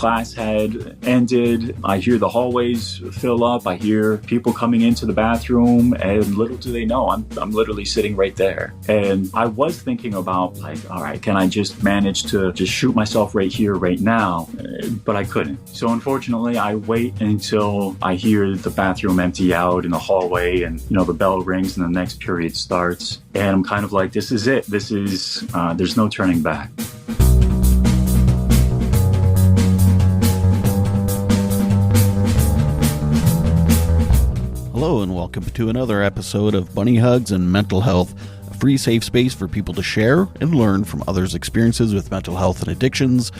class had ended. I hear the hallways fill up. I hear people coming into the bathroom, and little do they know, I'm literally sitting right there. And I was thinking about, like, all right, can I just manage to just shoot myself right here, right now? But I couldn't. So unfortunately, I wait until I hear the bathroom empty out in the hallway, and, the bell rings and the next period starts. And I'm kind of like, this is it. There's no turning back. Hello and welcome to another episode of Bunny Hugs and Mental Health, a free safe space for people to share and learn from others' experiences with mental health and addictions.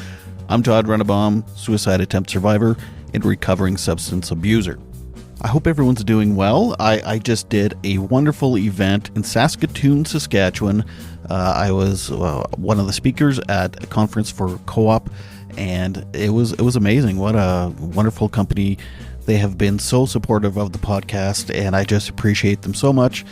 I'm Todd Rennebaum, suicide attempt survivor and recovering substance abuser. I hope everyone's doing well. I just did a wonderful event in Saskatoon, Saskatchewan. I was one of the speakers at a conference for Co-op, and it was amazing. What a wonderful company. They have been so supportive of the podcast, and I just appreciate them so much.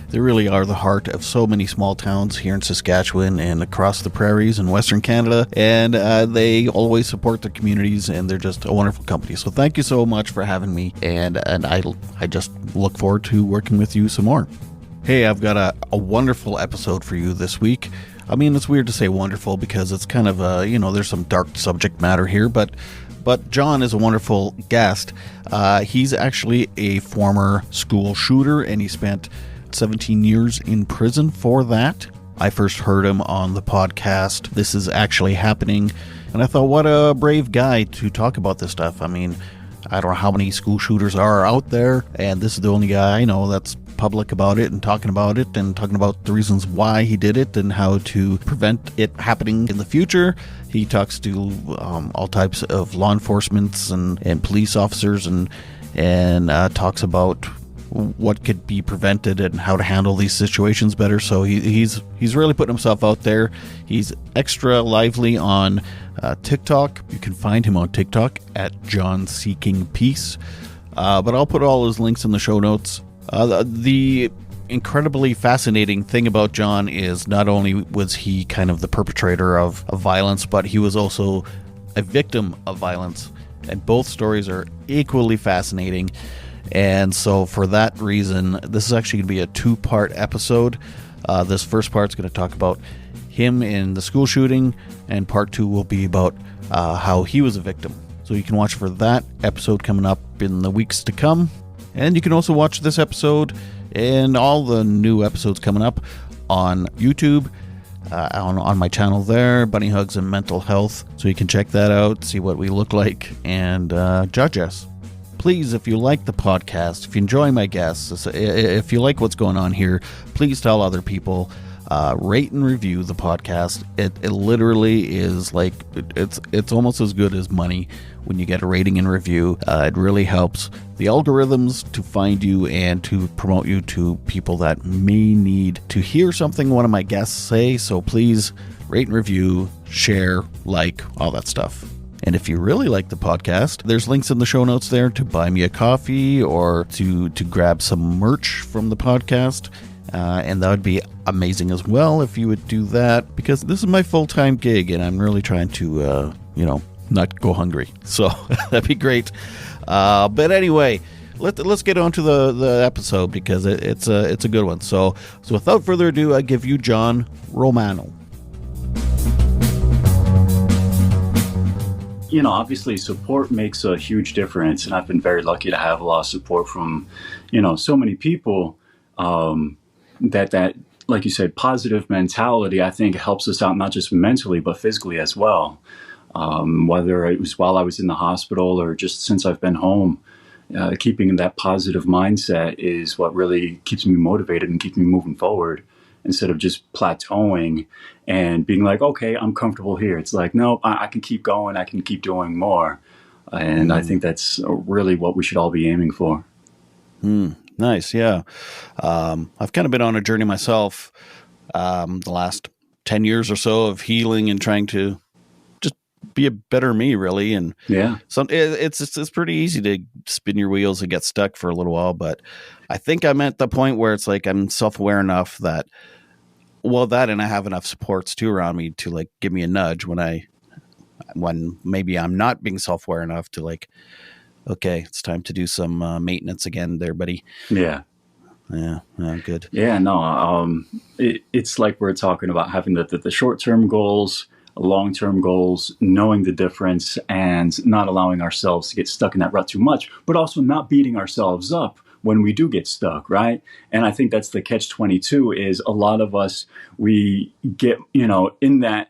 They really are the heart of so many small towns here in Saskatchewan and across the prairies in Western Canada, and they always support their communities, and they're just a wonderful company. So thank you so much for having me, and I just look forward to working with you some more. Hey, I've got a wonderful episode for you this week. I mean, it's weird to say wonderful because it's kind of there's some dark subject matter here, but John is a wonderful guest. He's actually a former school shooter, and he spent 17 years in prison for that. I first heard him on the podcast This Is Actually Happening, and I thought, what a brave guy to talk about this stuff. I mean, I don't know how many school shooters are out there, and this is the only guy I know that's public about it and talking about the reasons why he did it and how to prevent it happening in the future. He talks to all types of law enforcement and police officers and talks about what could be prevented and how to handle these situations better. So he's really putting himself out there. He's extra lively on TikTok. You can find him on TikTok at John Seeking Peace. But I'll put all his links in the show notes. The incredibly fascinating thing about John is not only was he kind of the perpetrator of violence, but he was also a victim of violence. And both stories are equally fascinating. And so for that reason, this is actually going to be a two-part episode. This first part's going to talk about him in the school shooting, and part two will be about how he was a victim. So you can watch for that episode coming up in the weeks to come. And you can also watch this episode and all the new episodes coming up on YouTube, on my channel there, Bunny Hugs and Mental Health. So you can check that out, see what we look like, and judge us. Please, if you like the podcast, if you enjoy my guests, if you like what's going on here, please tell other people. Rate and review the podcast. It literally is like, it's almost as good as money when you get a rating and review. It really helps the algorithms to find you and to promote you to people that may need to hear something one of my guests say. So please rate and review, share, like, all that stuff. And if you really like the podcast, there's links in the show notes there to buy me a coffee or to grab some merch from the podcast. And that would be amazing as well if you would do that, because this is my full-time gig and I'm really trying to, not go hungry. So that'd be great. But anyway, let's get on to the episode, because it's a good one. So without further ado, I give you John Romano. Obviously support makes a huge difference, and I've been very lucky to have a lot of support from, so many people. That, like you said, positive mentality, I think, helps us out not just mentally, but physically as well. Whether it was while I was in the hospital or just since I've been home, keeping that positive mindset is what really keeps me motivated and keeps me moving forward, instead of just plateauing and being like, okay, I'm comfortable here. It's like, no, I can keep going. I can keep doing more. And I think that's really what we should all be aiming for. Nice. Yeah. I've kind of been on a journey myself, the last 10 years or so of healing and trying to just be a better me, really. And yeah, it's pretty easy to spin your wheels and get stuck for a little while. But I think I'm at the point where it's like, I'm self-aware enough that, and I have enough supports too around me to like give me a nudge when I when maybe I'm not being self-aware enough to like, okay, it's time to do some maintenance again there, buddy. Yeah. Yeah, good. Yeah, no, it's like we're talking about having the short-term goals, long-term goals, knowing the difference, and not allowing ourselves to get stuck in that rut too much, but also not beating ourselves up when we do get stuck, right? And I think that's the catch-22 is a lot of us, we get, in that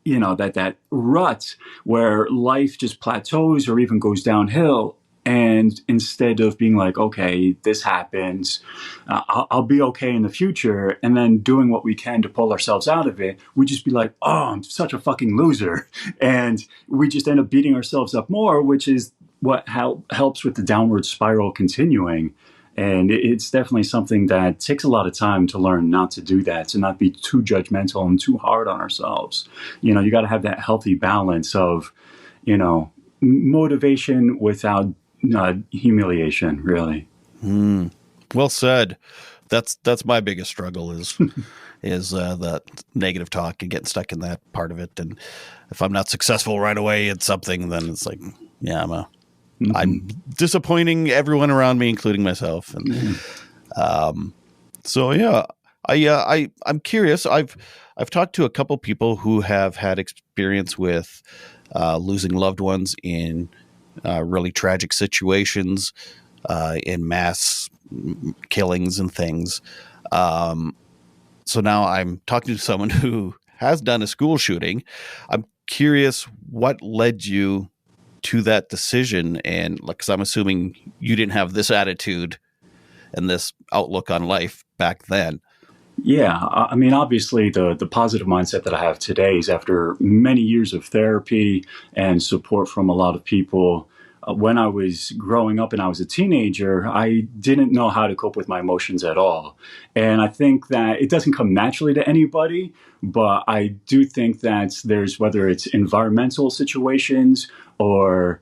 that rut where life just plateaus or even goes downhill. And instead of being like, okay, this happens, I'll be okay in the future, and then doing what we can to pull ourselves out of it, we just be like, oh, I'm such a fucking loser. And we just end up beating ourselves up more, which is what helps with the downward spiral continuing. And it's definitely something that takes a lot of time to learn not to do that, to not be too judgmental and too hard on ourselves. You got to have that healthy balance of, motivation without humiliation, really. Well said. That's my biggest struggle is that negative talk and getting stuck in that part of it. And if I'm not successful right away at something, then it's like, yeah, I'm disappointing everyone around me, including myself. And so yeah, I'm curious. I've talked to a couple people who have had experience with losing loved ones in really tragic situations, in mass killings and things. So now I'm talking to someone who has done a school shooting. I'm curious what led you to that decision, and because I'm assuming you didn't have this attitude and this outlook on life back then. Yeah, I mean, obviously, the positive mindset that I have today is after many years of therapy and support from a lot of people. When I was growing up and I was a teenager, I didn't know how to cope with my emotions at all. And I think that it doesn't come naturally to anybody, but I do think that there's, whether it's environmental situations or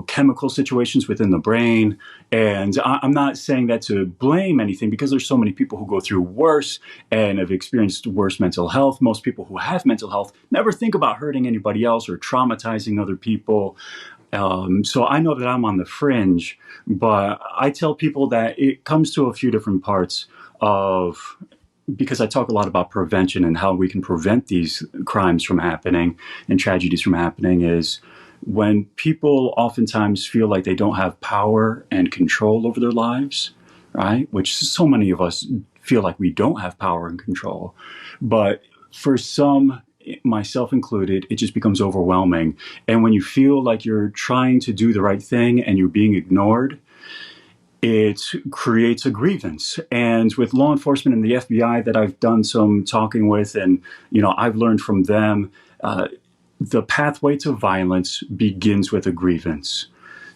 chemical situations within the brain. And I'm not saying that to blame anything, because there's so many people who go through worse and have experienced worse mental health. Most people who have mental health never think about hurting anybody else or traumatizing other people. So I know that I'm on the fringe, but I tell people that it comes to a few different parts of, because I talk a lot about prevention and how we can prevent these crimes from happening and tragedies from happening, is when people oftentimes feel like they don't have power and control over their lives, right? Which so many of us feel like we don't have power and control. But for some, myself included, it just becomes overwhelming. And when you feel like you're trying to do the right thing and you're being ignored, it creates a grievance. And with law enforcement and the FBI that I've done some talking with, and I've learned from them, the pathway to violence begins with a grievance.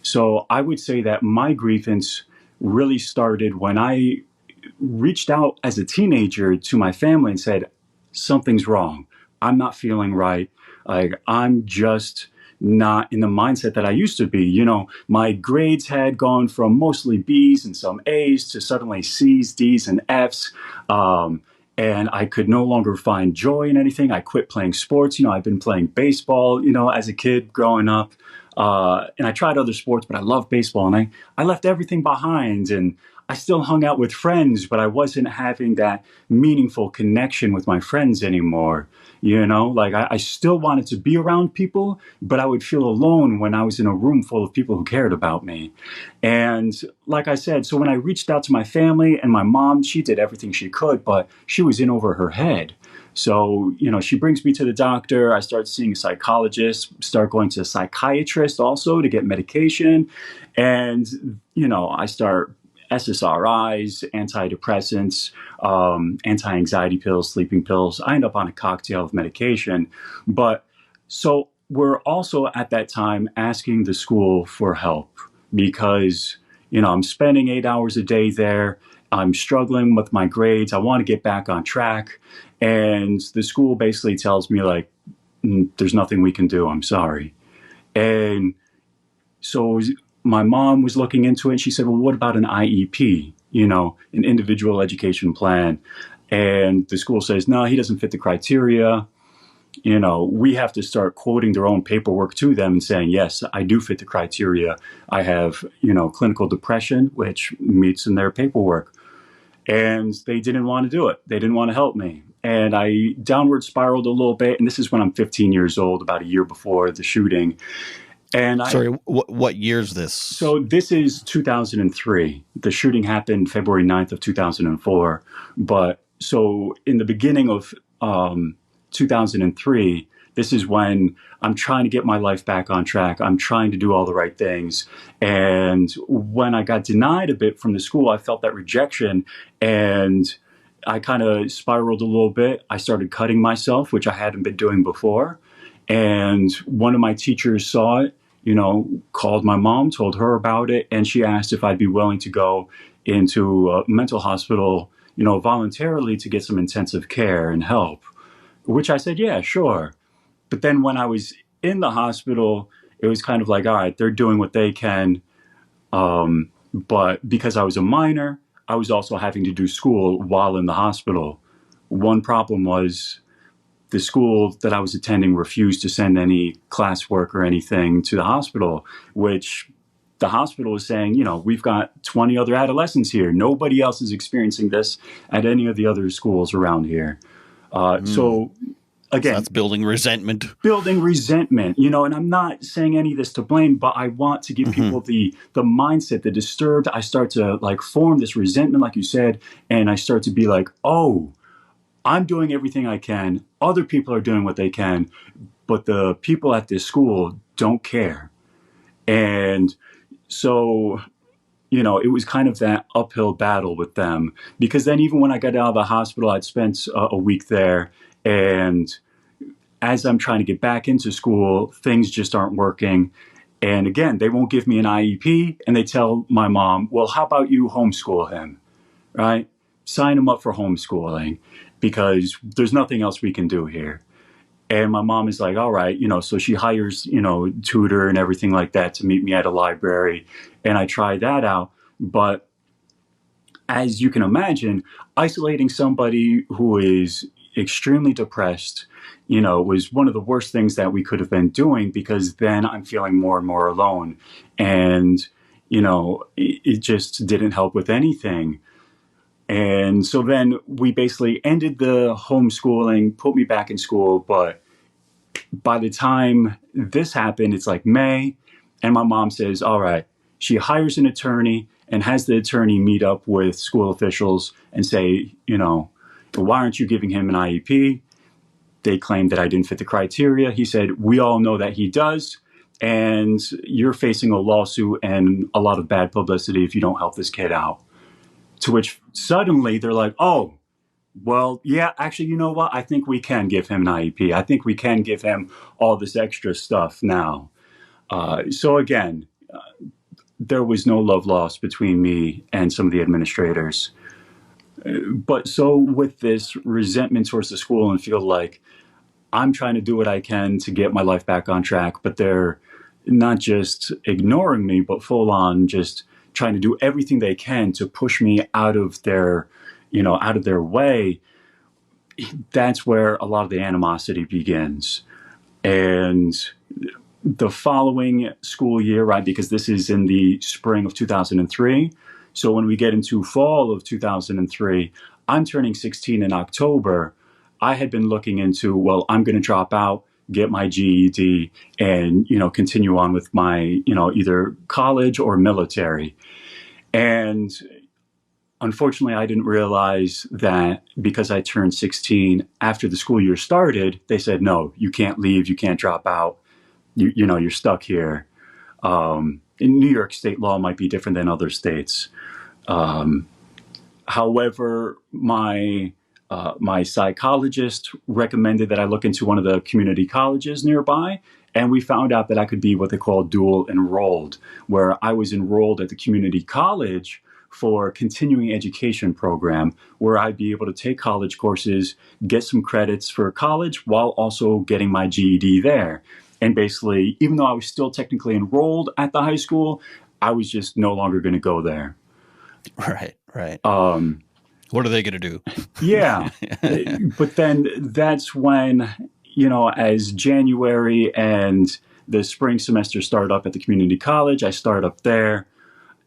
So I would say that my grievance really started when I reached out as a teenager to my family and said, something's wrong. I'm not feeling right. I'm just not in the mindset that I used to be. My grades had gone from mostly B's and some A's to suddenly C's, D's, and F's. And I could no longer find joy in anything. I quit playing sports. I've been playing baseball, as a kid growing up. And I tried other sports, but I love baseball. And I left everything behind. And I still hung out with friends, but I wasn't having that meaningful connection with my friends anymore. I still wanted to be around people, but I would feel alone when I was in a room full of people who cared about me. And like I said, so when I reached out to my family, and my mom, she did everything she could, but she was in over her head. So, she brings me to the doctor. I start seeing a psychologist, start going to a psychiatrist also to get medication. And, I start SSRIs, antidepressants, anti-anxiety pills, sleeping pills. I end up on a cocktail of medication. But so we're also at that time asking the school for help, because, I'm spending 8 hours a day there. I'm struggling with my grades. I want to get back on track. And the school basically tells me, like, there's nothing we can do. I'm sorry. And so my mom was looking into it, and she said, well, what about an IEP, an individual education plan? And the school says, no, he doesn't fit the criteria. we have to start quoting their own paperwork to them and saying, yes, I do fit the criteria. I have, clinical depression, which meets in their paperwork. And they didn't want to do it. They didn't want to help me. And I downward spiraled a little bit. And this is when I'm 15 years old, about a year before the shooting. And Sorry, what year is this? So this is 2003. The shooting happened February 9th of 2004. But so in the beginning of 2003, this is when I'm trying to get my life back on track. I'm trying to do all the right things. And when I got denied a bit from the school, I felt that rejection, and I kind of spiraled a little bit. I started cutting myself, which I hadn't been doing before. And one of my teachers saw it, called my mom, told her about it, and she asked if I'd be willing to go into a mental hospital, voluntarily to get some intensive care and help, which I said, yeah, sure. But then when I was in the hospital, it was kind of like, all right, they're doing what they can. But because I was a minor, I was also having to do school while in the hospital. One problem was the school that I was attending refused to send any classwork or anything to the hospital, which the hospital was saying, we've got 20 other adolescents here. Nobody else is experiencing this at any of the other schools around here. So again, so that's building resentment, and I'm not saying any of this to blame, but I want to give people the mindset, the disturbed. I start to form this resentment, like you said, and I start to be like, oh, I'm doing everything I can. Other people are doing what they can, but the people at this school don't care. And so, it was kind of that uphill battle with them, because then even when I got out of the hospital, I'd spent a week there, and as I'm trying to get back into school, things just aren't working. And again, they won't give me an IEP, and they tell my mom, well, how about you homeschool him, right? Sign him up for homeschooling, because there's nothing else we can do here. And my mom is like, all right, so she hires, tutor and everything like that to meet me at a library. And I tried that out. But as you can imagine, isolating somebody who is extremely depressed, was one of the worst things that we could have been doing, because then I'm feeling more and more alone. And, it just didn't help with anything. And so then we basically ended the homeschooling, put me back in school. But by the time this happened, it's like May, and my mom says, all right, she hires an attorney and has the attorney meet up with school officials and say, why aren't you giving him an IEP? They claimed that I didn't fit the criteria. He said, we all know that he does, and you're facing a lawsuit and a lot of bad publicity if you don't help this kid out. To which suddenly they're like, oh, well, yeah, actually, you know what? I think we can give him an IEP. I think we can give him all this extra stuff now. So again, there was no love lost between me and some of the administrators. But so with this resentment towards the school, and feel like I'm trying to do what I can to get my life back on track, but they're not just ignoring me, but full on just trying to do everything they can to push me out of their way. That's where a lot of the animosity begins. And the following school year, right, because this is in the spring of 2003. So when we get into fall of 2003, I'm turning 16 in October. I had been looking into, well, I'm going to drop out, get my GED, and, continue on with my, either college or military. And unfortunately, I didn't realize that because I turned 16 after the school year started, they said, no, you can't leave, you can't drop out, you're stuck here. In New York, state law might be different than other states. However, my psychologist recommended that I look into one of the community colleges nearby, and we found out that I could be what they call dual enrolled, where I was enrolled at the community college for a continuing education program, where I'd be able to take college courses, get some credits for college while also getting my GED there. And basically, even though I was still technically enrolled at the high school, I was just no longer going to go there. Right. What are they going to do? Yeah. But then that's when, as January and the spring semester started up at the community college, I started up there.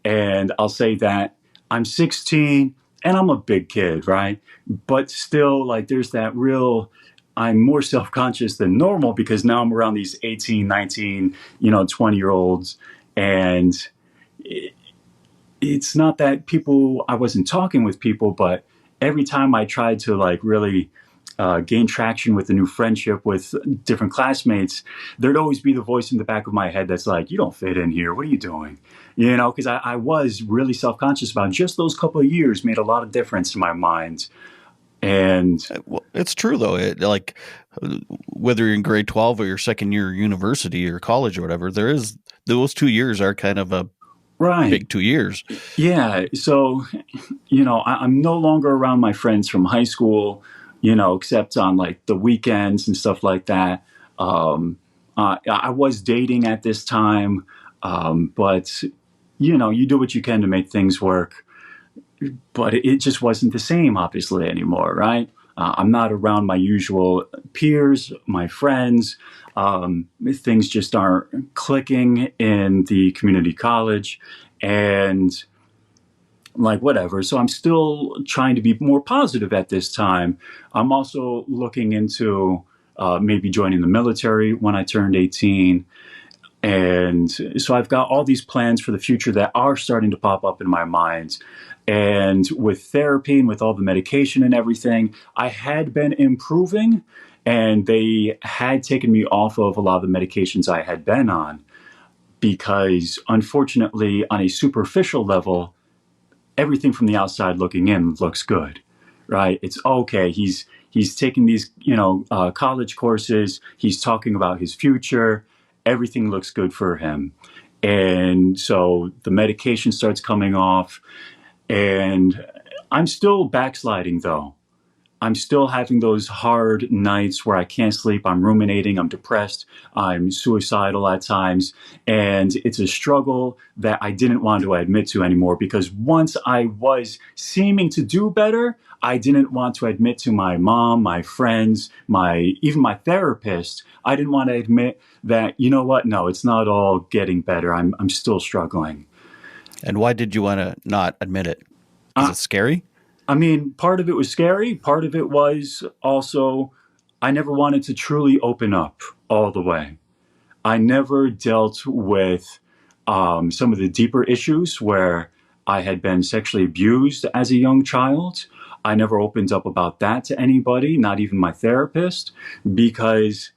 And I'll say that I'm 16 and I'm a big kid, right? But still, like, there's that real, I'm more self conscious than normal because now I'm around these 18, 19, 20-year olds. And it's not that I wasn't talking with people, but every time I tried to like really gain traction with a new friendship with different classmates, there'd always be the voice in the back of my head that's like, you don't fit in here. What are you doing? Because I was really self-conscious about it. Just those couple of years made a lot of difference in my mind. And Well, it's true though. Whether you're in grade 12 or your second year university or college or whatever, those 2 years are kind of a right. big 2 years. Yeah. So, I'm no longer around my friends from high school, except on like the weekends and stuff like that. I was dating at this time, but, you do what you can to make things work. But it just wasn't the same, obviously, anymore, right? I'm not around my usual peers, my friends. Things just aren't clicking in the community college. And like whatever. So I'm still trying to be more positive at this time. I'm also looking into maybe joining the military when I turned 18. And so I've got all these plans for the future that are starting to pop up in my mind. And with therapy and with all the medication and everything, I had been improving, and they had taken me off of a lot of the medications I had been on because, unfortunately, on a superficial level, everything from the outside looking in looks good, right? It's okay. He's taking these college courses. He's talking about his future. Everything looks good for him, and so the medication starts coming off, and I'm still backsliding though. I'm still having those hard nights where I can't sleep. I'm ruminating. I'm depressed. I'm suicidal at times. And it's a struggle that I didn't want to admit to anymore because once I was seeming to do better, I didn't want to admit to my mom, my friends, even my therapist. I didn't want to admit that, you know what? No, it's not all getting better. I'm still struggling. And why did you want to not admit it? Is Uh, it scary? I mean, part of it was scary. Part of it was also, I never wanted to truly open up all the way. I never dealt with some of the deeper issues where I had been sexually abused as a young child. I never opened up about that to anybody, not even my therapist, because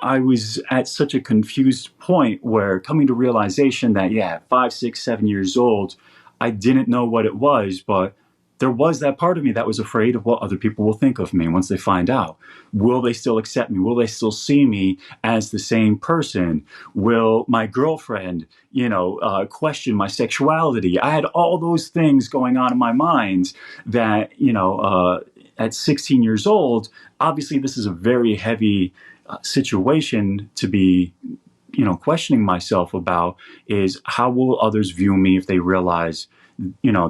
I was at such a confused point where coming to realization that, yeah, 5, 6, 7 years old, I didn't know what it was, but there was that part of me that was afraid of what other people will think of me once they find out. Will they still accept me? Will they still see me as the same person? Will my girlfriend, question my sexuality? I had all those things going on in my mind that, at 16 years old, obviously this is a very heavy situation to be questioning myself about is how will others view me if they realize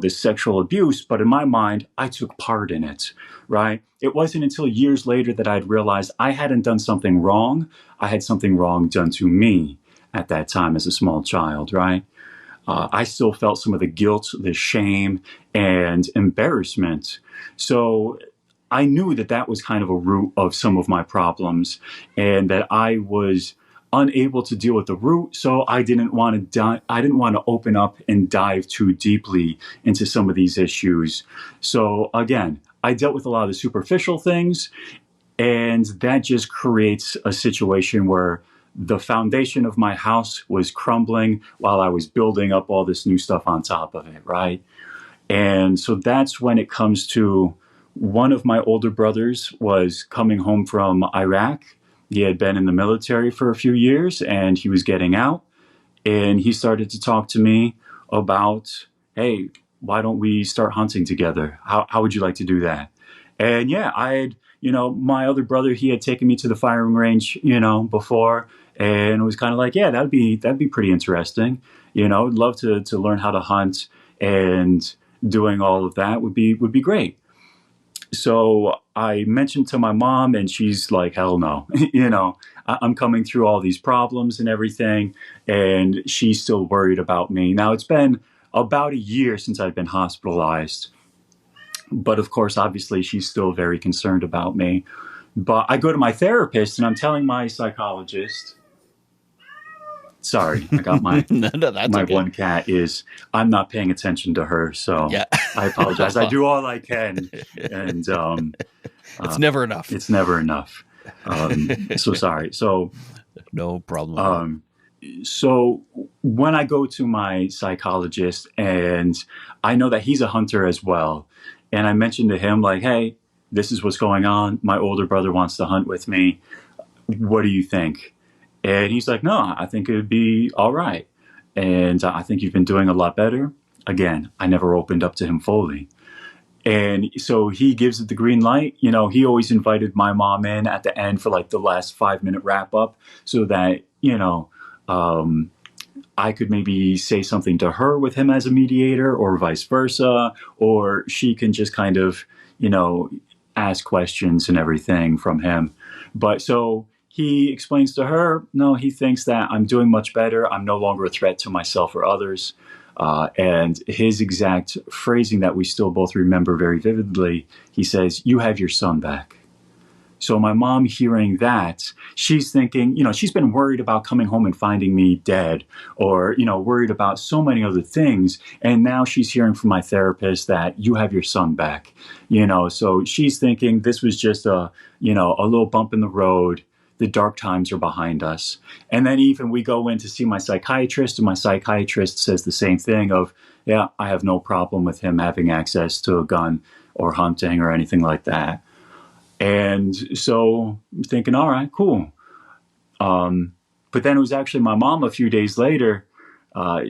this sexual abuse, but in my mind, I took part in it, right? It wasn't until years later that I'd realized I hadn't done something wrong. I had something wrong done to me at that time as a small child, right? I still felt some of the guilt, the shame, and embarrassment. So I knew that that was kind of a root of some of my problems and that I was unable to deal with the root, so I didn't want to open up and dive too deeply into some of these issues. So again, I dealt with a lot of the superficial things, and that just creates a situation where the foundation of my house was crumbling while I was building up all this new stuff on top of it, right? And so that's when it comes to one of my older brothers was coming home from Iraq. He had been in the military for a few years and he was getting out. And he started to talk to me about, hey, why don't we start hunting together? How would you like to do that? And yeah, I had, my other brother, he had taken me to the firing range, before. And it was kind of like, yeah, that'd be pretty interesting. I'd love to learn how to hunt, and doing all of that would be great. So I mentioned to my mom, and she's like, hell no. I'm coming through all these problems and everything, and she's still worried about me. Now, it's been about a year since I've been hospitalized, but of course, obviously, she's still very concerned about me. But I go to my therapist, and I'm telling my psychologist, sorry, I got No, that's my okay. one cat is, I'm not paying attention to her, so Yeah. I apologize. I do all I can, and It's never enough. it's never enough. So sorry. No problem at all. Um, so when I go to my psychologist, and I know that he's a hunter as well, and I mentioned to him like, hey, this is what's going on. My older brother wants to hunt with me. What do you think? And he's like, no, I think it would be all right. And I think you've been doing a lot better. Again, I never opened up to him fully. And so he gives it the green light. He always invited my mom in at the end for like the last 5 minute wrap up so that, um, I could maybe say something to her with him as a mediator or vice versa, or she can just kind of, you know, ask questions and everything from him. But so he explains to her, no, he thinks that I'm doing much better. I'm no longer a threat to myself or others. And his exact phrasing that we still both remember very vividly, he says, you have your son back. So my mom hearing that, she's thinking, she's been worried about coming home and finding me dead or, worried about so many other things. And now she's hearing from my therapist that you have your son back, so she's thinking this was just a little bump in the road. The dark times are behind us. And then even we go in to see my psychiatrist, and my psychiatrist says the same thing of, yeah, I have no problem with him having access to a gun or hunting or anything like that. And so I'm thinking, all right, cool. But then it was actually my mom a few days later.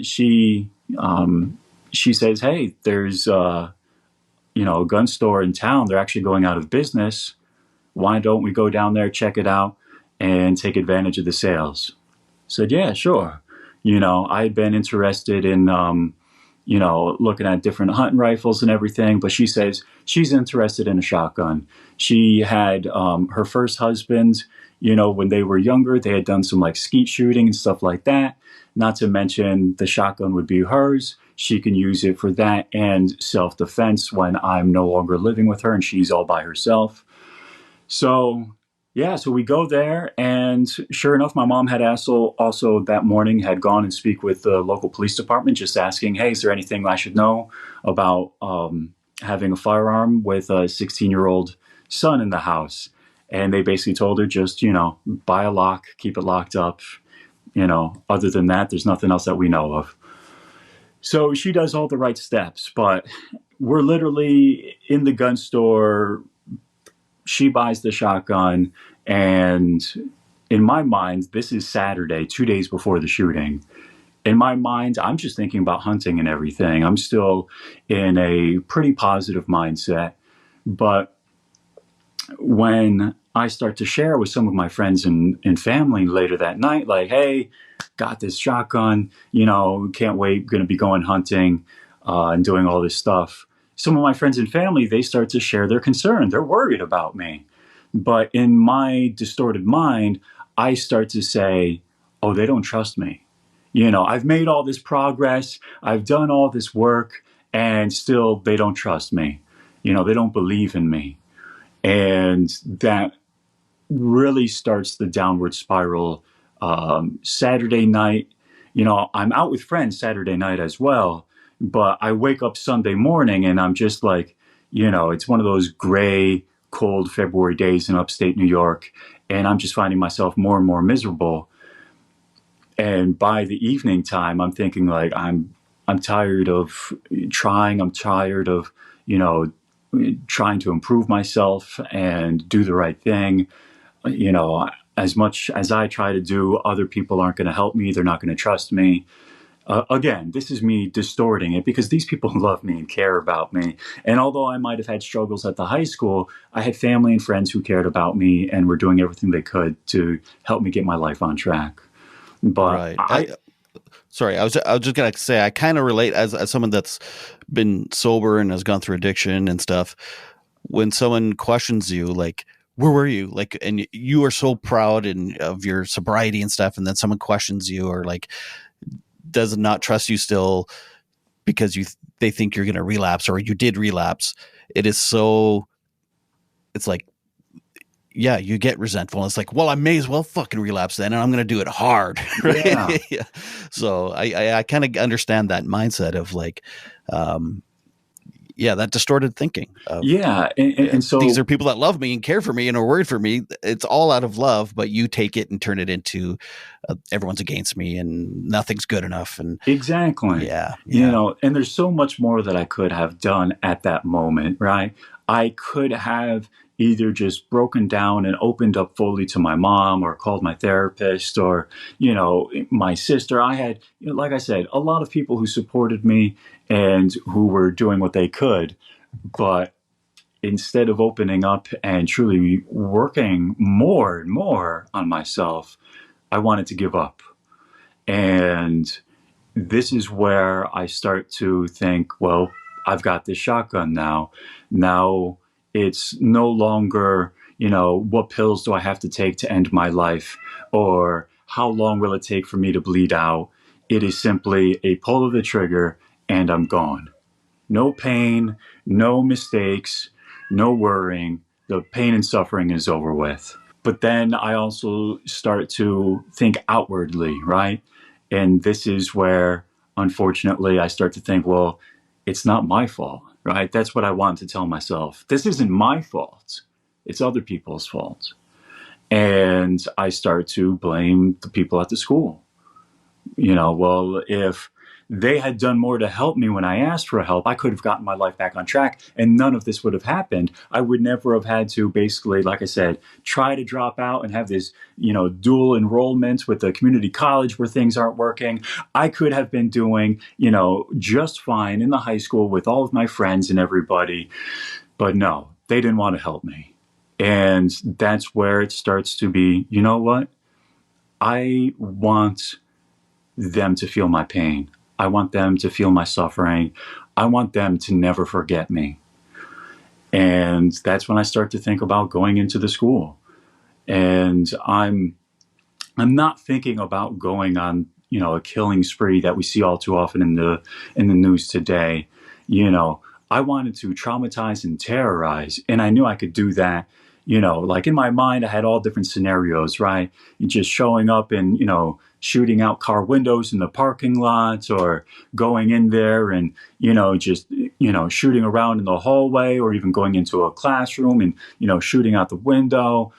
She says, hey, there's a gun store in town. They're actually going out of business. Why don't we go down there, check it out, and take advantage of the sales? Said, yeah, sure. I had been interested in looking at different hunting rifles and everything. But she says she's interested in a shotgun. She had her first husband, when they were younger, they had done some like skeet shooting and stuff like that. Not to mention the shotgun would be hers. She can use it for that and self-defense when I'm no longer living with her and she's all by herself. So yeah, so we go there, and sure enough, my mom had also that morning had gone and speak with the local police department, just asking, hey, is there anything I should know about having a firearm with a 16-year-old son in the house? And they basically told her just, buy a lock, keep it locked up. Other than that, there's nothing else that we know of. So she does all the right steps, but we're literally in the gun store. She buys the shotgun, and in my mind, this is Saturday, 2 days before the shooting. In my mind, I'm just thinking about hunting and everything. I'm still in a pretty positive mindset. But when I start to share with some of my friends and family later that night, like, hey, got this shotgun, can't wait, going to be going hunting and doing all this stuff. Some of my friends and family, they start to share their concern. They're worried about me. But in my distorted mind, I start to say, oh, they don't trust me. I've made all this progress. I've done all this work, and still they don't trust me. They don't believe in me. And that really starts the downward spiral. Saturday night, I'm out with friends Saturday night as well. But I wake up Sunday morning and I'm just like, it's one of those gray, cold February days in upstate New York. And I'm just finding myself more and more miserable. And by the evening time, I'm thinking like, I'm tired of trying. I'm tired of, trying to improve myself and do the right thing. As much as I try to do, other people aren't going to help me. They're not going to trust me. Again, this is me distorting it because these people love me and care about me. And although I might have had struggles at the high school, I had family and friends who cared about me and were doing everything they could to help me get my life on track. But Right. Sorry, I was just gonna say I kind of relate as someone that's been sober and has gone through addiction and stuff. when someone questions you, like, where were you? Like, and you are so proud of your sobriety and stuff. And then someone questions you, or like does not trust you still because they think you're going to relapse, or you did relapse. It's like, yeah, you get resentful. It's like, well, I may as well fucking relapse then, and I'm going to do it hard. Yeah. Right. Yeah. So I kind of understand that mindset of like, that distorted thinking of, Yeah. And these so are people that love me and care for me and are worried for me. It's all out of love, but you take it and turn it into everyone's against me and nothing's good enough. And exactly. yeah. And there's so much more that I could have done at that moment, right? I could have either just broken down and opened up fully to my mom, or called my therapist, or, my sister. I had, like I said, a lot of people who supported me and who were doing what they could. But instead of opening up and truly working more and more on myself, I wanted to give up. And this is where I start to think, well, I've got this shotgun now. Now it's no longer, what pills do I have to take to end my life? Or how long will it take for me to bleed out? It is simply a pull of the trigger and I'm gone. No pain, no mistakes, no worrying. The pain and suffering is over with. But then I also start to think outwardly, right? And this is where, unfortunately, I start to think, well, it's not my fault, right? That's what I want to tell myself. This isn't my fault. It's other people's fault. And I start to blame the people at the school. Well, if they had done more to help me when I asked for help, I could have gotten my life back on track and none of this would have happened. I would never have had to basically, like I said, try to drop out and have this, dual enrollment with a community college where things aren't working. I could have been doing, just fine in the high school with all of my friends and everybody. But no, they didn't want to help me. And that's where it starts to be, you know what? I want them to feel my pain. I want them to feel my suffering. I want them to never forget me. And that's when I start to think about going into the school. And I'm not thinking about going on, a killing spree that we see all too often in the news today. I wanted to traumatize and terrorize, and I knew I could do that. Like in my mind, I had all different scenarios, right? Just showing up and, shooting out car windows in the parking lots, or going in there and, just, shooting around in the hallway, or even going into a classroom and, shooting out the window.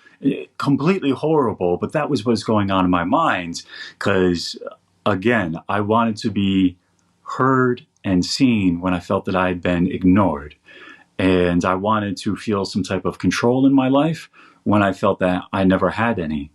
Completely horrible. But that was what's going on in my mind. Because, again, I wanted to be heard and seen when I felt that I had been ignored. And I wanted to feel some type of control in my life when I felt that I never had any.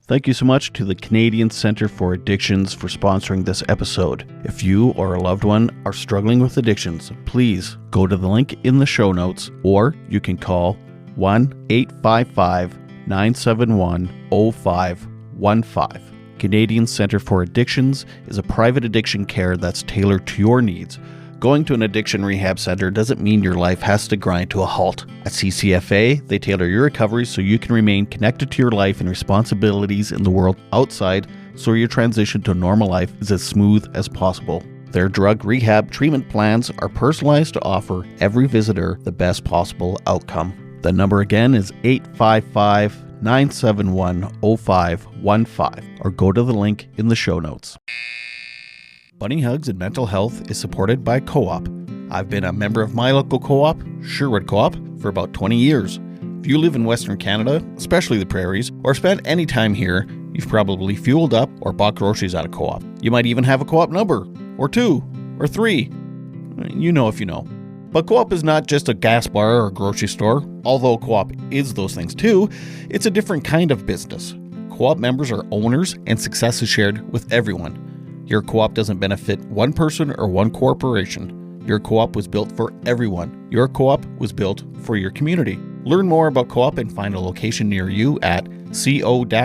Thank you so much to the Canadian Centre for Addictions for sponsoring this episode. If you or a loved one are struggling with addictions, please go to the link in the show notes, or you can call 1-855-971-0515. Canadian Centre for Addictions is a private addiction care that's tailored to your needs. Going to an addiction rehab center doesn't mean your life has to grind to a halt. At CCFA, they tailor your recovery so you can remain connected to your life and responsibilities in the world outside, so your transition to normal life is as smooth as possible. Their drug rehab treatment plans are personalized to offer every visitor the best possible outcome. The number again is 855-971-0515, or go to the link in the show notes. Bunny Hugs and Mental Health is supported by Co-op. I've been a member of my local co-op, Sherwood Co-op, for about 20 years. If you live in Western Canada, especially the prairies, or spent any time here, you've probably fueled up or bought groceries at a co-op. You might even have a co-op number, or 2, or 3. You know if you know. But co-op is not just a gas bar or grocery store. Although co-op is those things too, it's a different kind of business. Co-op members are owners and success is shared with everyone. Your co-op doesn't benefit one person or one corporation. Your co-op was built for everyone. Your co-op was built for your community. Learn more about co-op and find a location near you at co-op.crs.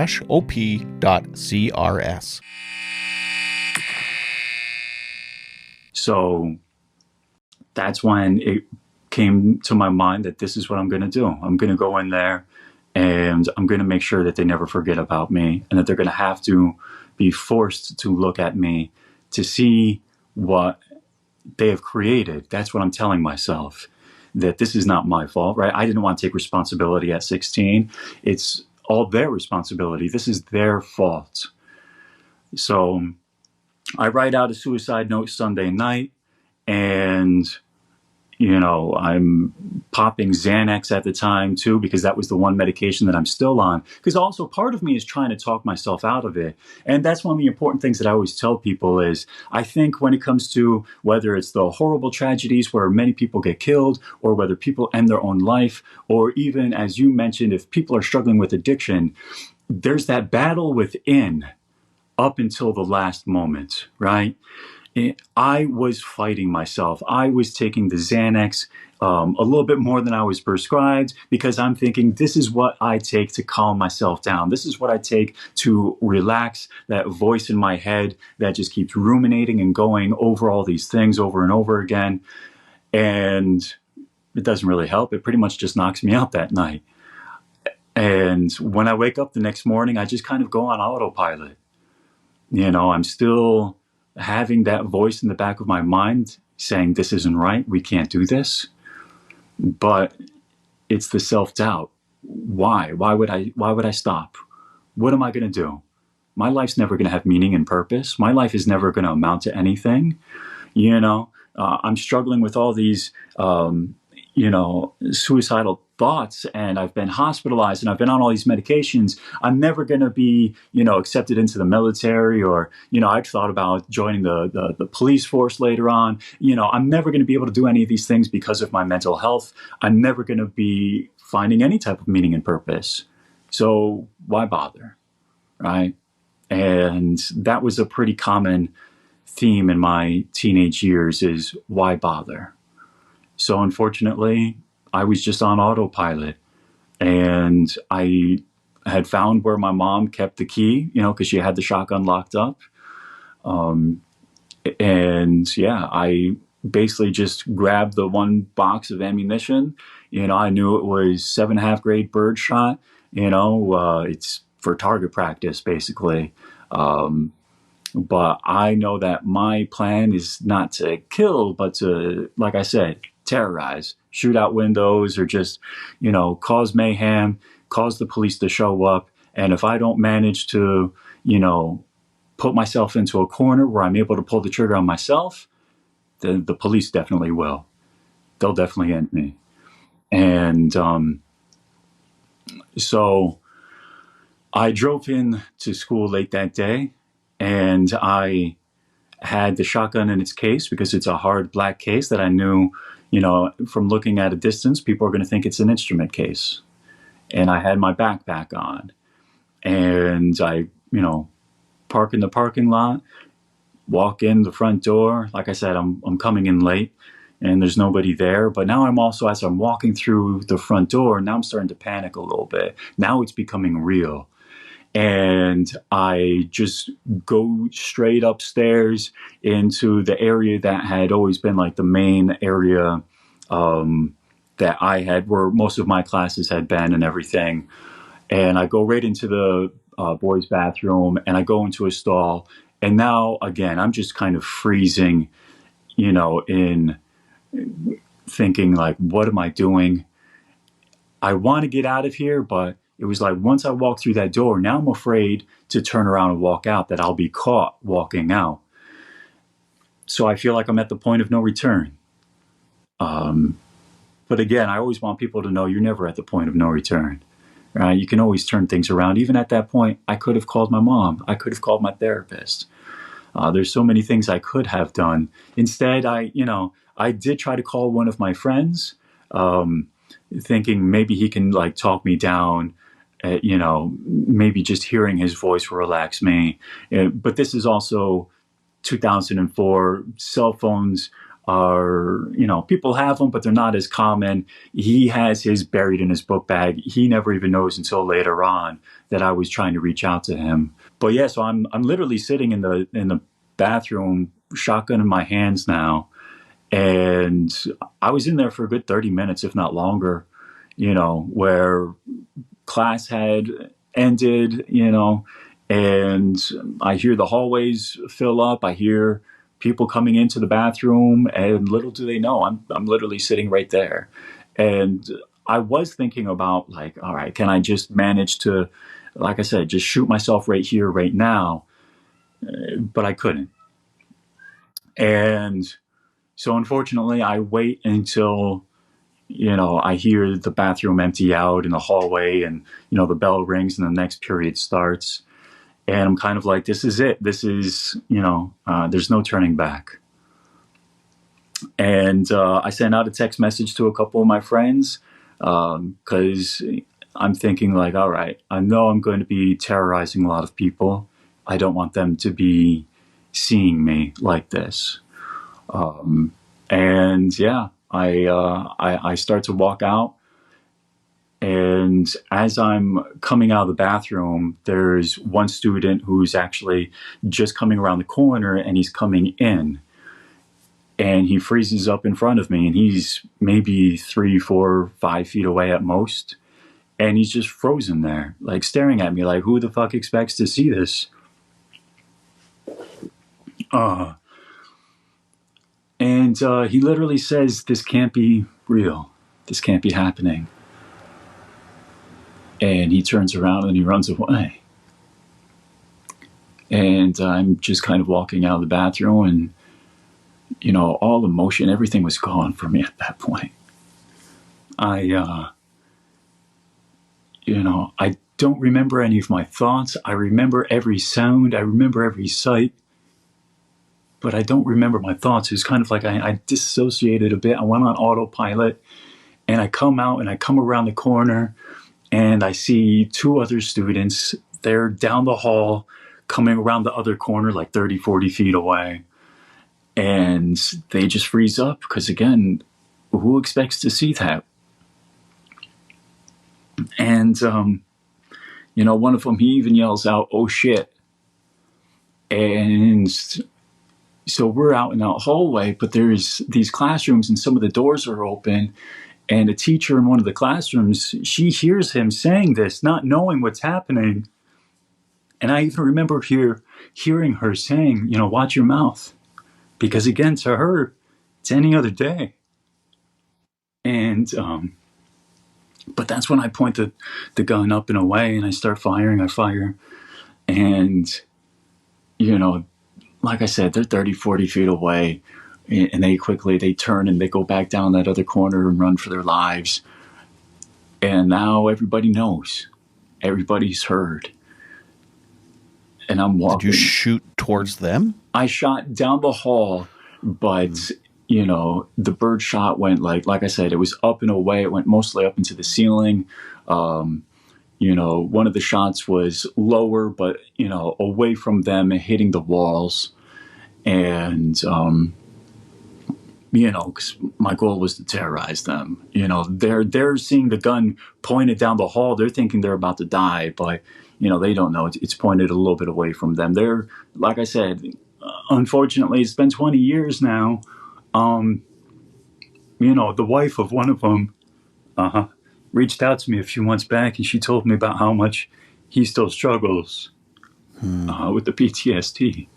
So that's when it came to my mind that this is what I'm going to do. I'm going to go in there and I'm going to make sure that they never forget about me, and that they're going to have to be forced to look at me to see what they have created. That's what I'm telling myself, that this is not my fault, right? I didn't want to take responsibility at 16. It's all their responsibility. This is their fault. So I write out a suicide note Sunday night, and I'm popping Xanax at the time too, because that was the one medication that I'm still on. Because also part of me is trying to talk myself out of it. And that's one of the important things that I always tell people is, I think when it comes to whether it's the horrible tragedies where many people get killed, or whether people end their own life, or even, as you mentioned, if people are struggling with addiction, there's that battle within up until the last moment, right? I was fighting myself. I was taking the Xanax a little bit more than I was prescribed, because I'm thinking, this is what I take to calm myself down. This is what I take to relax that voice in my head that just keeps ruminating and going over all these things over and over again. And it doesn't really help. It pretty much just knocks me out that night. And when I wake up the next morning, I just kind of go on autopilot. I'm still having that voice in the back of my mind saying, this isn't right, we can't do this. But it's the self-doubt. Why would I stop? What am I going to do? My life's never going to have meaning and purpose. My life is never going to amount to anything. I'm struggling with all these suicidal thoughts, and I've been hospitalized, and I've been on all these medications. I'm never going to be, accepted into the military, or, I've thought about joining the police force later on. I'm never going to be able to do any of these things because of my mental health. I'm never going to be finding any type of meaning and purpose. So why bother, right? And that was a pretty common theme in my teenage years, is why bother? So unfortunately, I was just on autopilot, and I had found where my mom kept the key, because she had the shotgun locked up. And yeah, I basically just grabbed the one box of ammunition. I knew it was 7.5 grade birdshot. It's for target practice, basically. But I know that my plan is not to kill, but to, like I said, terrorize, shoot out windows, or just, cause mayhem, cause the police to show up. And if I don't manage to, put myself into a corner where I'm able to pull the trigger on myself, then the police definitely will. They'll definitely end me. And so I drove in to school late that day, and I had the shotgun in its case, because it's a hard black case that I knew, from looking at a distance, people are going to think it's an instrument case. And I had my backpack on, and I, park in the parking lot, walk in the front door. Like I said, I'm coming in late, and there's nobody there. But now I'm also, as I'm walking through the front door, now I'm starting to panic a little bit. Now it's becoming real. And I just go straight upstairs into the area that had always been like the main area that I had, where most of my classes had been and everything. And I go right into the boys' bathroom, and I go into a stall. And now, again, I'm just kind of freezing, in thinking, like, what am I doing? I want to get out of here, but it was like, once I walk through that door, now I'm afraid to turn around and walk out, that I'll be caught walking out. So I feel like I'm at the point of no return. But again, I always want people to know you're never at the point of no return. Right? You can always turn things around. Even at that point, I could have called my mom. I could have called my therapist. There's so many things I could have done. Instead, I did try to call one of my friends, thinking maybe he can like talk me down. Maybe just hearing his voice will relax me. But this is also 2004. Cell phones are, people have them, but they're not as common. He has his buried in his book bag. He never even knows until later on that I was trying to reach out to him. But yeah, so I'm literally sitting in the bathroom, shotgun in my hands now, And I was in there for a good 30 minutes, if not longer, where class had ended, and I hear the hallways fill up. I hear people coming into the bathroom, and little do they know, I'm literally sitting right there. And I was thinking about, like, all right, can I just manage to, like I said, just shoot myself right here, right now? But I couldn't. And so unfortunately, I wait until, I hear the bathroom empty out in the hallway, and, the bell rings and the next period starts. And I'm kind of like, this is it. This is, there's no turning back. And I sent out a text message to a couple of my friends, because I'm thinking, like, all right, I know I'm going to be terrorizing a lot of people. I don't want them to be seeing me like this. And yeah, I start to walk out. And as I'm coming out of the bathroom, there's one student who's actually just coming around the corner, and he's coming in. And he freezes up in front of me, and he's maybe 3, 4, 5 feet away at most. And he's just frozen there, like staring at me like, who the fuck expects to see this? And he literally says, this can't be real. This can't be happening. And he turns around and he runs away. And I'm just kind of walking out of the bathroom, and, all emotion, everything was gone for me at that point. I don't remember any of my thoughts. I remember every sound. I remember every sight. But I don't remember my thoughts. It's kind of like I dissociated a bit. I went on autopilot, and I come out and I come around the corner, and I see 2 other students. They're down the hall, coming around the other corner, like 30, 40 feet away. And they just freeze up because, again, who expects to see that? And, one of them, he even yells out, "Oh shit." And so we're out in that hallway, but there's these classrooms and some of the doors are open. And a teacher in one of the classrooms, she hears him saying this, not knowing what's happening. And I even remember hearing her saying, watch your mouth. Because again, to her, it's any other day. And, but that's when I point the gun up and away, and I start firing. I fire. And, like I said, they're 30, 40 feet away. And they turn and they go back down that other corner and run for their lives. And now everybody knows. Everybody's heard. And I'm walking. Did you shoot towards them? I shot down the hall, but, the bird shot went like I said, it was up and away. It went mostly up into the ceiling. One of the shots was lower, but, away from them and hitting the walls. And, because my goal was to terrorize them. They're seeing the gun pointed down the hall. They're thinking they're about to die, but, they don't know. It's pointed a little bit away from them. They're, like I said, unfortunately, it's been 20 years now. The wife of one of them reached out to me a few months back, and she told me about how much he still struggles with the PTSD.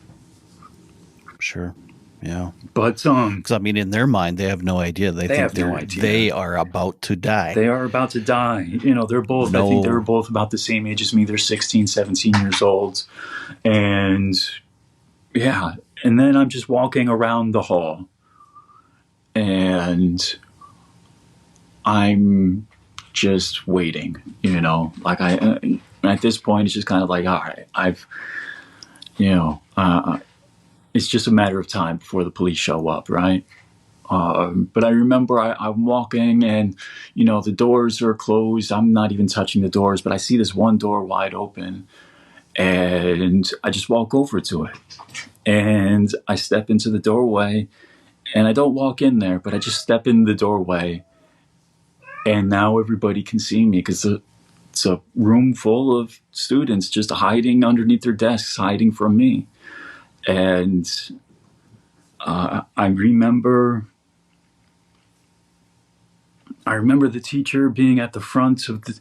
Sure. Yeah. But, because I mean, in their mind, they have no idea. They think have no idea. They are about to die. They are about to die. They're both, I think they were both about the same age as me. They're 16, 17 years old. And yeah. And then I'm just walking around the hall, and I'm just waiting, like at this point, it's just kind of like, all right, it's just a matter of time before the police show up, right? But I remember I'm walking, and, the doors are closed. I'm not even touching the doors, but I see this one door wide open, and I just walk over to it. And I step into the doorway, and I don't walk in there, but I just step in the doorway. And now everybody can see me because it's a room full of students just hiding underneath their desks, hiding from me. And I remember I remember the teacher being at the front of the,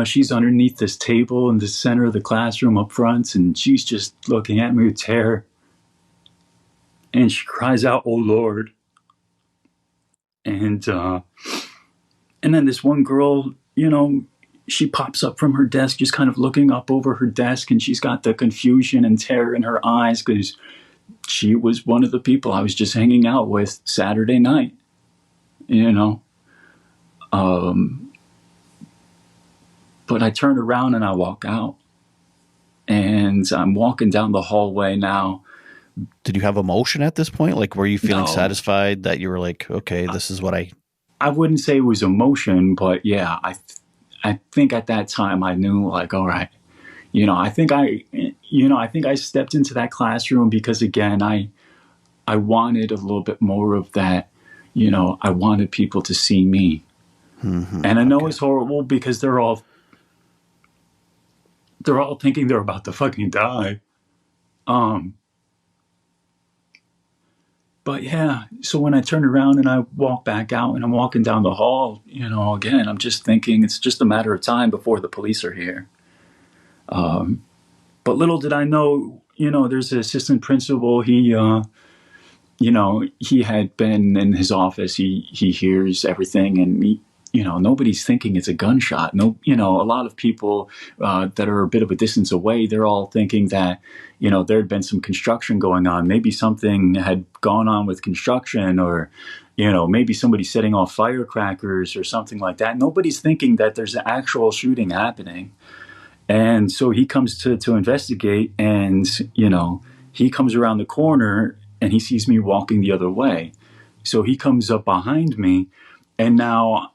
she's underneath this table in the center of the classroom up front, and she's just looking at me with terror. And she cries out, "Oh Lord!" And then this one girl, she pops up from her desk, just kind of looking up over her desk, and she's got the confusion and terror in her eyes because she was one of the people I was just hanging out with Saturday night. But I turn around and I walk out, and I'm walking down the hallway now. Did you have emotion at this point? Like, were you feeling No. satisfied that you were like, okay, this is what I wouldn't say it was emotion, but yeah, I think at that time I knew, like, all right, I think I stepped into that classroom because, again, I wanted a little bit more of that. I wanted people to see me. Mm-hmm. And I know it's horrible because they're all thinking they're about to fucking die. But yeah, so when I turn around and I walk back out and I'm walking down the hall, again, I'm just thinking it's just a matter of time before the police are here. But little did I know, there's an assistant principal. He had been in his office. He hears everything, and nobody's thinking it's a gunshot. No, a lot of people that are a bit of a distance away, they're all thinking that, there had been some construction going on. Maybe something had gone on with construction, or, maybe somebody setting off firecrackers or something like that. Nobody's thinking that there's an actual shooting happening. And so he comes to investigate, and, he comes around the corner and he sees me walking the other way. So he comes up behind me, and now,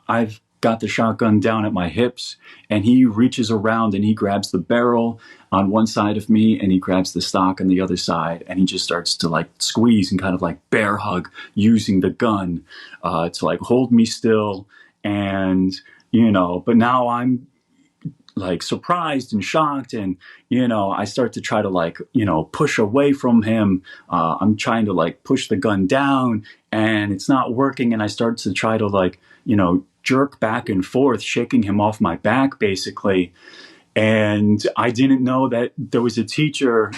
I've got the shotgun down at my hips, and he reaches around and he grabs the barrel on one side of me, and he grabs the stock on the other side, and he just starts to like squeeze and kind of like bear hug, using the gun to like hold me still. And, but now I'm like surprised and shocked, and I start to try to like push away from him. I'm trying to like push the gun down, and it's not working, and I start to try to like jerk back and forth, shaking him off my back basically. And I didn't know that there was a teacher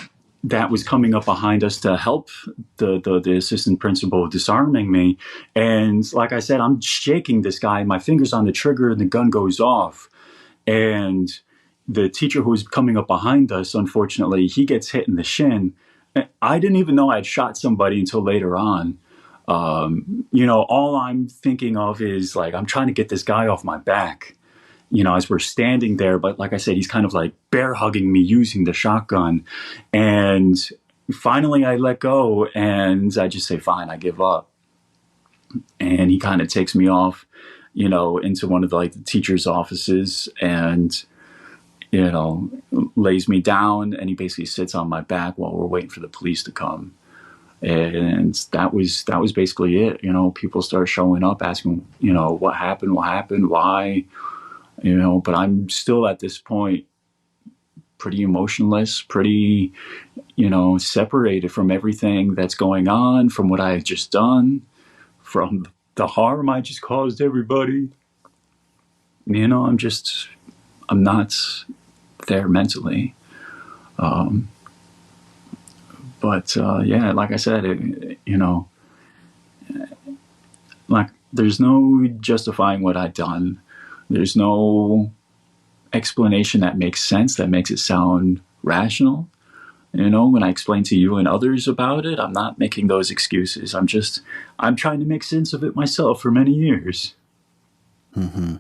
that was coming up behind us to help the assistant principal disarming me. And like I said, I'm shaking this guy, my fingers on the trigger, and the gun goes off. And the teacher who was coming up behind us, unfortunately, he gets hit in the shin. I didn't even know I'd shot somebody until later on. All I'm thinking of is like, I'm trying to get this guy off my back, as we're standing there. But like I said, he's kind of like bear hugging me using the shotgun. And finally I let go, and I just say, fine, I give up. And he kind of takes me off, into one of the teacher's offices, and, lays me down, and he basically sits on my back while we're waiting for the police to come. And that was basically it. People start showing up asking, what happened, why, but I'm still at this point pretty emotionless, pretty, separated from everything that's going on, from what I had just done, from the harm I just caused everybody. I'm not there mentally. But yeah, like I said, like there's no justifying what I've done. There's no explanation that makes sense, that makes it sound rational. When I explain to you and others about it, I'm not making those excuses. I'm trying to make sense of it myself for many years. Mm-hmm.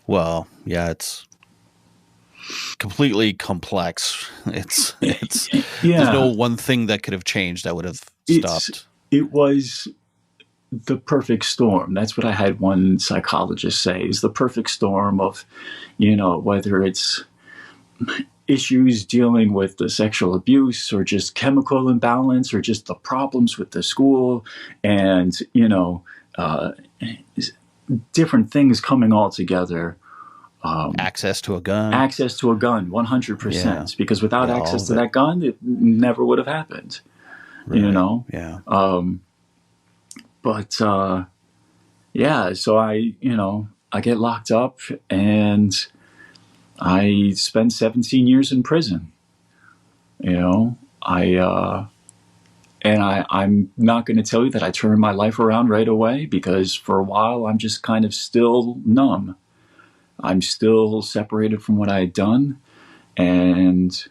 Well, yeah, it's completely complex. It's yeah. There's no one thing that could have changed that would have stopped. It was the perfect storm. That's what I had one psychologist say, is the perfect storm of, whether it's issues dealing with the sexual abuse, or just chemical imbalance, or just the problems with the school, and, different things coming all together. Access to a gun. 100%. Yeah. Because without access to that gun, it never would have happened. Right. Yeah. But yeah, so I get locked up and I spend 17 years in prison. You know, I'm not going to tell you that I turned my life around right away because for a while I'm just kind of still numb. I'm still separated from what I had done. And,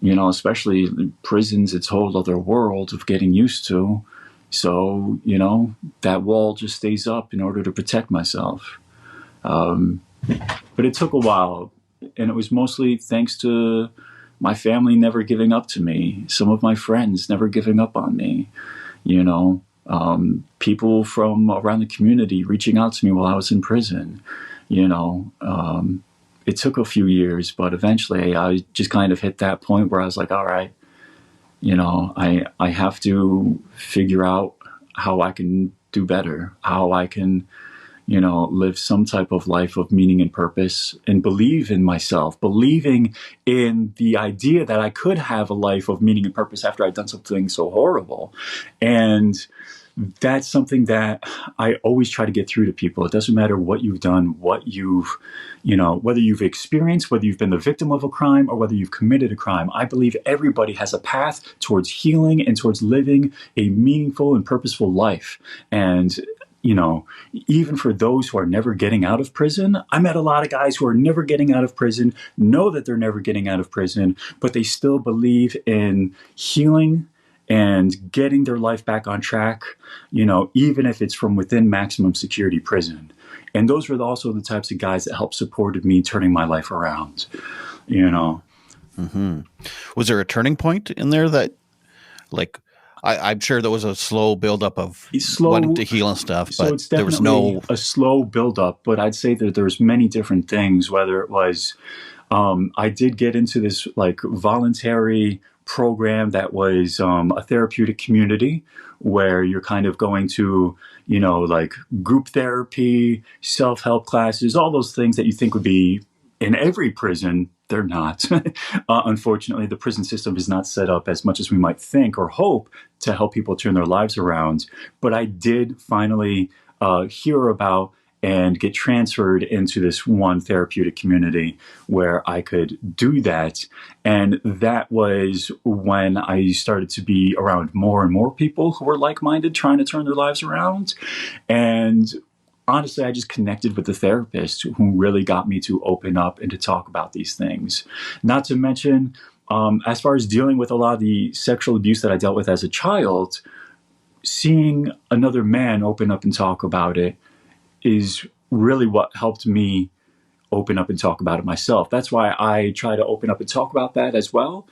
especially prisons, it's a whole other world of getting used to. So, that wall just stays up in order to protect myself. Um, but it took a while. And it was mostly thanks to my family never giving up to me, some of my friends never giving up on me, people from around the community reaching out to me while I was in prison. You know, it took a few years, but eventually I just kind of hit that point where I was like, all right, I have to figure out how I can do better, how I can live some type of life of meaning and purpose and believe in myself, believing in the idea that I could have a life of meaning and purpose after I'd done something so horrible. And that's something that I always try to get through to people. It doesn't matter what you've done, whether you've experienced, whether you've been the victim of a crime or whether you've committed a crime. I believe everybody has a path towards healing and towards living a meaningful and purposeful life. And even for those who are never getting out of prison, I met a lot of guys who are never getting out of prison, know that they're never getting out of prison, but they still believe in healing and getting their life back on track, even if it's from within maximum security prison. And those were also the types of guys that helped supported me turning my life around, you know. Mm-hmm. Was there a turning point in there that, like, I'm sure there was a slow buildup of wanting to heal and stuff, so but it's there was definitely no. a slow buildup, but I'd say that there's many different things, whether it was I did get into this like voluntary program that was a therapeutic community where you're kind of going to, like group therapy, self-help classes, all those things that you think would be in every prison. They're not. Unfortunately, the prison system is not set up as much as we might think or hope to help people turn their lives around. But I did finally hear about and get transferred into this one therapeutic community where I could do that. And that was when I started to be around more and more people who were like-minded, trying to turn their lives around. And honestly, I just connected with the therapist who really got me to open up and to talk about these things. Not to mention, as far as dealing with a lot of the sexual abuse that I dealt with as a child, seeing another man open up and talk about it is really what helped me open up and talk about it myself. That's why I try to open up and talk about that as well,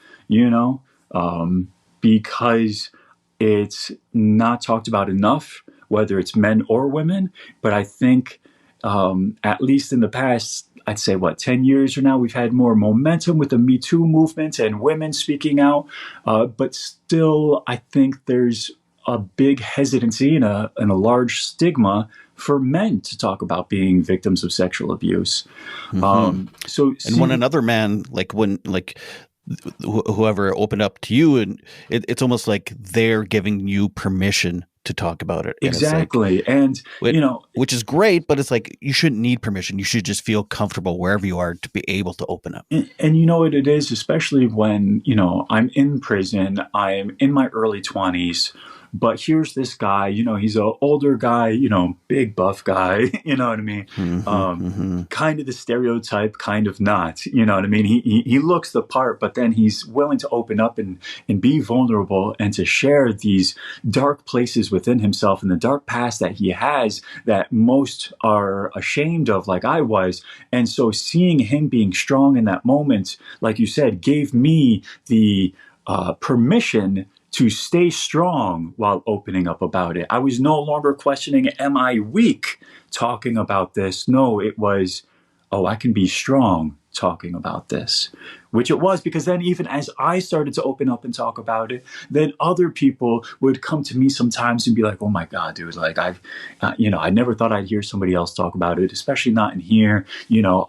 because it's not talked about enough, whether it's men or women. But I think, at least in the past, I'd say 10 years or now, we've had more momentum with the Me Too movement and women speaking out. But still, I think there's a big hesitancy and a large stigma for men to talk about being victims of sexual abuse. Mm-hmm. And when See, another man, whoever opened up to you, and it's almost like they're giving you permission to talk about it. And exactly. It's And, like, which is great, but it's like, you shouldn't need permission. You should just feel comfortable wherever you are to be able to open up. and you know what it is, especially when, I'm in prison, I'm in my early 20s, but here's this guy, he's an older guy, big buff guy, you know what I mean? Mm-hmm, mm-hmm. Kind of the stereotype, kind of not, you know what I mean? He looks the part, but then he's willing to open up and be vulnerable and to share these dark places within himself and the dark past that he has that most are ashamed of, like I was. And so seeing him being strong in that moment, like you said, gave me the permission to stay strong while opening up about it. I was no longer questioning, am I weak talking about this? No, it was, oh, I can be strong talking about this, which it was, because then even as I started to open up and talk about it, then other people would come to me sometimes and be like, oh my God, dude, like I never thought I'd hear somebody else talk about it, especially not in here.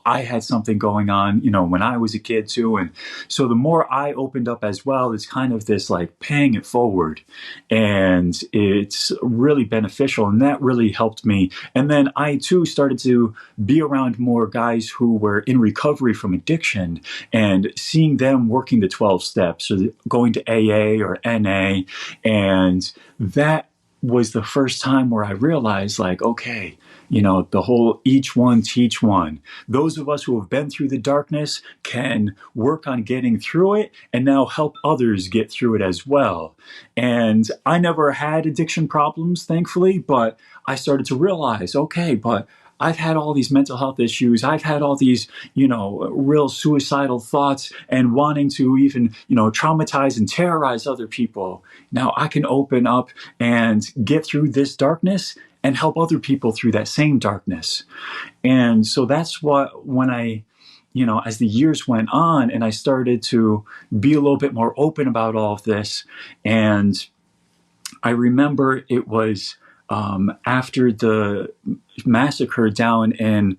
I had something going on, when I was a kid too. And so the more I opened up as well, it's kind of this like paying it forward, and it's really beneficial. And that really helped me. And then I too started to be around more guys who were in recovery from addiction, and seeing them working the 12 steps or going to AA or NA. And that was the first time where I realized, like, okay, the whole each one teach one. Those of us who have been through the darkness can work on getting through it and now help others get through it as well. And I never had addiction problems, thankfully, but I started to realize, okay, but I've had all these mental health issues. I've had all these, real suicidal thoughts and wanting to even, traumatize and terrorize other people. Now I can open up and get through this darkness and help other people through that same darkness. And so that's what, when I, as the years went on and I started to be a little bit more open about all of this, and I remember it was after the massacre down in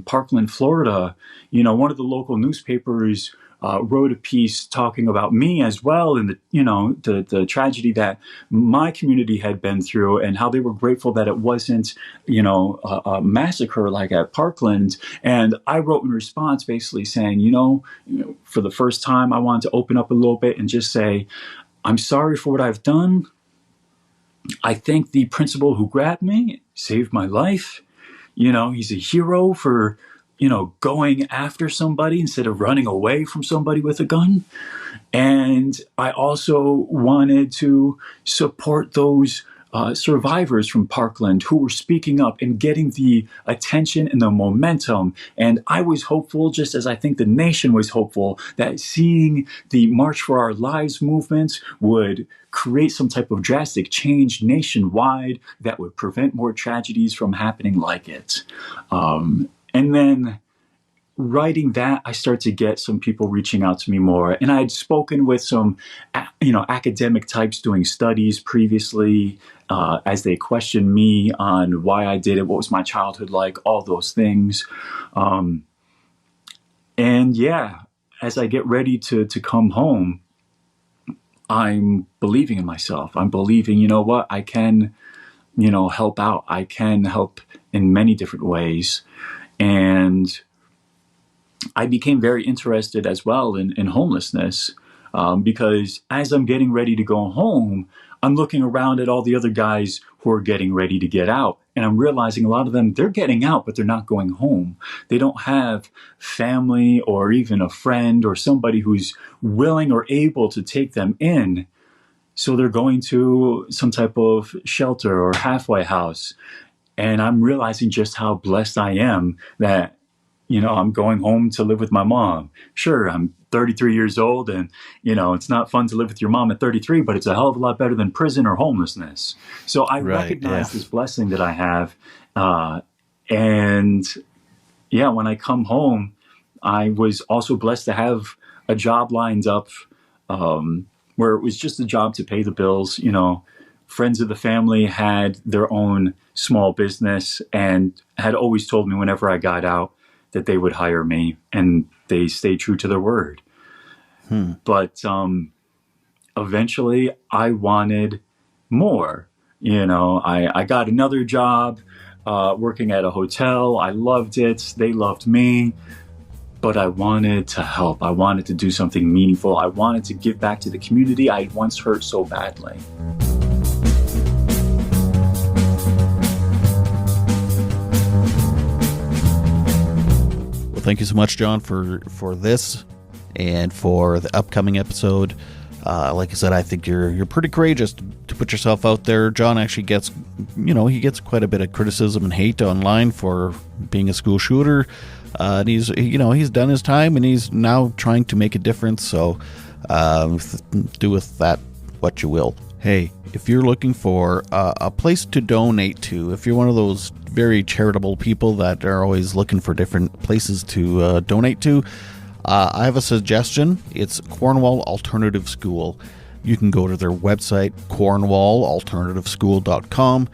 Parkland, Florida, one of the local newspapers wrote a piece talking about me as well, and the tragedy that my community had been through, and how they were grateful that it wasn't a massacre like at Parkland. And I wrote in response basically saying, for the first time I wanted to open up a little bit and just say, I'm sorry for what I've done. I think the principal who grabbed me saved my life. He's a hero for, going after somebody instead of running away from somebody with a gun. And I also wanted to support those survivors from Parkland who were speaking up and getting the attention and the momentum. And I was hopeful, just as I think the nation was hopeful, that seeing the March for Our Lives movement would create some type of drastic change nationwide that would prevent more tragedies from happening like it. And then writing that, I started to get some people reaching out to me more. And I had spoken with some, academic types doing studies previously, as they questioned me on why I did it, what was my childhood like, all those things. And yeah, as I get ready to come home, I'm believing in myself. I'm believing, what, I can, help out. I can help in many different ways. And I became very interested as well in homelessness, because as I'm getting ready to go home, I'm looking around at all the other guys who are getting ready to get out. And I'm realizing a lot of them, they're getting out, but they're not going home. They don't have family or even a friend or somebody who's willing or able to take them in. So they're going to some type of shelter or halfway house. And I'm realizing just how blessed I am that, I'm going home to live with my mom. Sure, I'm 33 years old and, it's not fun to live with your mom at 33, but it's a hell of a lot better than prison or homelessness. So I recognize this blessing that I have. And yeah, when I come home, I was also blessed to have a job lined up, where it was just a job to pay the bills. Friends of the family had their own small business and had always told me whenever I got out that they would hire me, and they stayed true to their word. But eventually I wanted more. I got another job working at a hotel. I loved it. They loved me. But I wanted to help. I wanted to do something meaningful. I wanted to give back to the community I had once hurt so badly. Thank you so much, John, for this and for the upcoming episode. Like I said, I think you're pretty courageous to put yourself out there. John actually gets, he gets quite a bit of criticism and hate online for being a school shooter. And he's done his time and he's now trying to make a difference. So do with that what you will. Hey, if you're looking for a place to donate to, if you're one of those very charitable people that are always looking for different places to donate to, I have a suggestion. It's Cornwall Alternative School. You can go to their website, cornwallalternativeschool.com.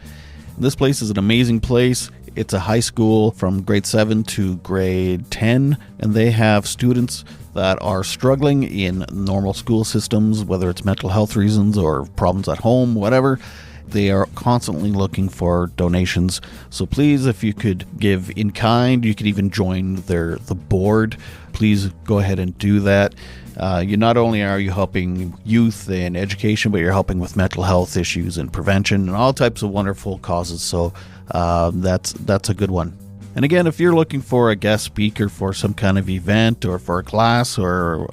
This place is an amazing place. It's a high school from grade 7 to grade 10, and they have students that are struggling in normal school systems, whether it's mental health reasons or problems at home, whatever. They are constantly looking for donations. So please, if you could give in kind, you could even join the board. Please go ahead and do that. You not only are you helping youth and education, but you're helping with mental health issues and prevention and all types of wonderful causes. So that's a good one. And again, if you're looking for a guest speaker for some kind of event or for a class or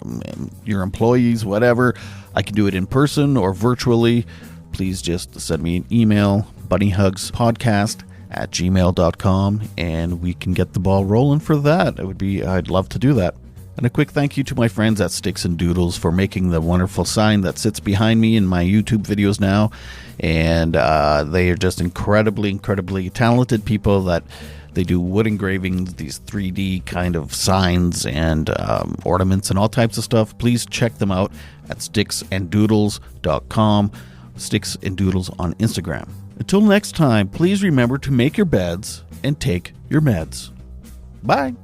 your employees, whatever, I can do it in person or virtually. Please just send me an email, bunnyhugspodcast@gmail.com, and we can get the ball rolling for that. I'd love to do that. And a quick thank you to my friends at Sticks and Doodles for making the wonderful sign that sits behind me in my YouTube videos now. And they are just incredibly, incredibly talented people that they do wood engravings, these 3D kind of signs and ornaments and all types of stuff. Please check them out at sticksanddoodles.com, Sticks and Doodles on Instagram. Until next time, please remember to make your beds and take your meds. Bye.